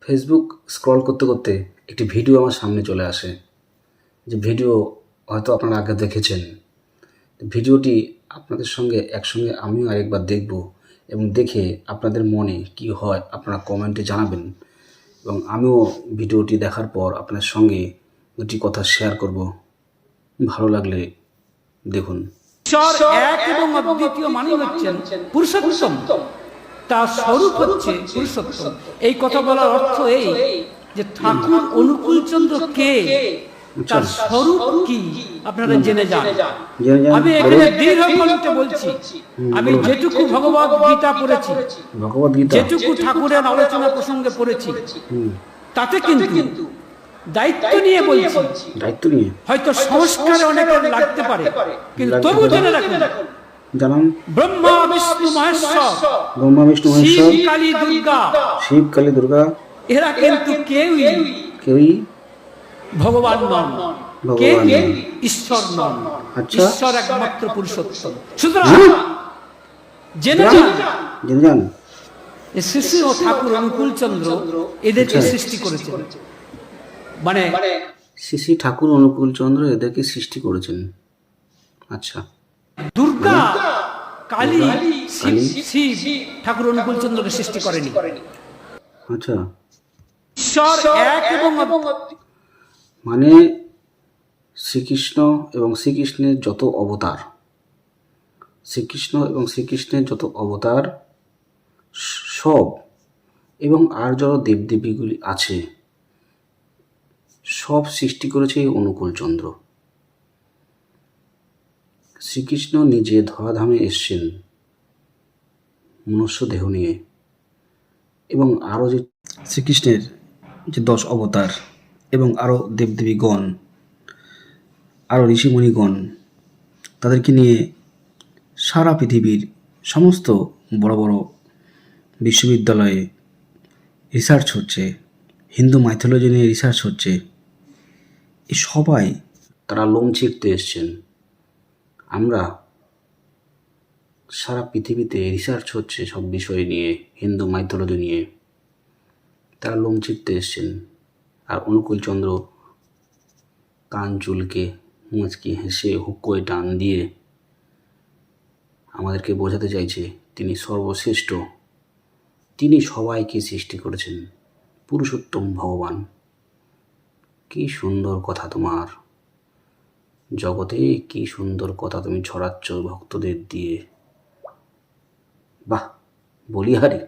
Facebook scroll করতে করতে একটি ভিডিও আমার সামনে চলে আসে, যে ভিডিও হয়তো আপনারা আগে দেখেছেন। ভিডিওটি আপনাদের সঙ্গে একসঙ্গে আমিও আরেকবার দেখব এবং দেখে আপনাদের মনে কি হয় আপনারা কমেন্টে জানাবেন, এবং আমিও ভিডিওটি দেখার পর আপনার সঙ্গে দুটি কথা শেয়ার করব। ভালো লাগলে দেখুন। ঈশ্বর এক এবং অদ্বিতীয় মানে হচ্ছেন পুরুষোত্তম, তার স্বরূপ হচ্ছে পুরুষোত্তম। এই কথা বলার অর্থ এই যে ঠাকুর অনুকূলচন্দ্র কে, তার স্বরূপ কি আপনারা জেনে যান। আমি এখানে দৃঢ় কণ্ঠে বলছি, আমি যেটুকু ভগবদ গীতা পড়েছি, যেটুকু ঠাকুরের আলোচনা প্রসঙ্গে পড়েছি, তাতে কিন্তু দায়িত্ব নিয়ে বলছি। দায়িত্ব নিয়ে হয়তো সংস্কারে অনেকের লাগতে পারে, কিন্তু তবু জেনে রাখুন, জানান ব্রহ্মা বিষ্ণু মহেশ্বর, শিব কালী দুর্গা এরা কিন্তু কেউই ভগবান নন, কেউই ঈশ্বর নন। ঈশ্বর একমাত্র পুরুষোত্তম। সুতরাং জেনে যান শ্রী শ্রী ও ঠাকুর অনুকূলচন্দ্র এদেরকে সৃষ্টি করেছেন, মানে শ্রী শ্রী ঠাকুর অনুকূলচন্দ্র এদেরকে সৃষ্টি করেছেন। আচ্ছা, দুর্গা, কালী, শিব ঠাকুর অনুকূলচন্দ্রকে সৃষ্টি করেনি। আচ্ছা, ঈশ্বর এক এবং মানে শ্রীকৃষ্ণ এবং শ্রীকৃষ্ণের যত অবতার, সব এবং আর যত দেবদেবীগুলি আছে সব সৃষ্টি করেছে এই অনুকূলচন্দ্র। শ্রীকৃষ্ণ নিজে ধরাধামে এসছেন মনুষ্য দেহ নিয়ে, এবং আরও যে শ্রীকৃষ্ণের যে 10 অবতার এবং আরও দেবদেবীগণ, আরও ঋষিমণিগণ, তাদেরকে নিয়ে সারা পৃথিবীর সমস্ত বড় বড় বিশ্ববিদ্যালয়ে রিসার্চ হচ্ছে, হিন্দু মাইথোলজি নিয়ে রিসার্চ হচ্ছে। এই সবাই তারা লোম ছিঁড়তে এসছেন। আমরা সারা পৃথিবীতে রিসার্চ হচ্ছে সব বিষয় নিয়ে, হিন্দু মাইথোলজি নিয়ে, তারা লোম ছিঁড়তে এসছেন। আর অনুকূলচন্দ্র কান চুলকে মুচকি হেসে হুক্কোয় টান দিয়ে আমাদেরকে বোঝাতে চাইছে তিনি সর্বশ্রেষ্ঠ, তিনি সবাইকে সৃষ্টি করেছেন, পুরুষোত্তম ভগবান। কি সুন্দর কথা তোমার, জগতে কি সুন্দর কথা তুমি ছড়াচ্ছ ভক্তদের দিয়ে। বাহ, বলিহারি।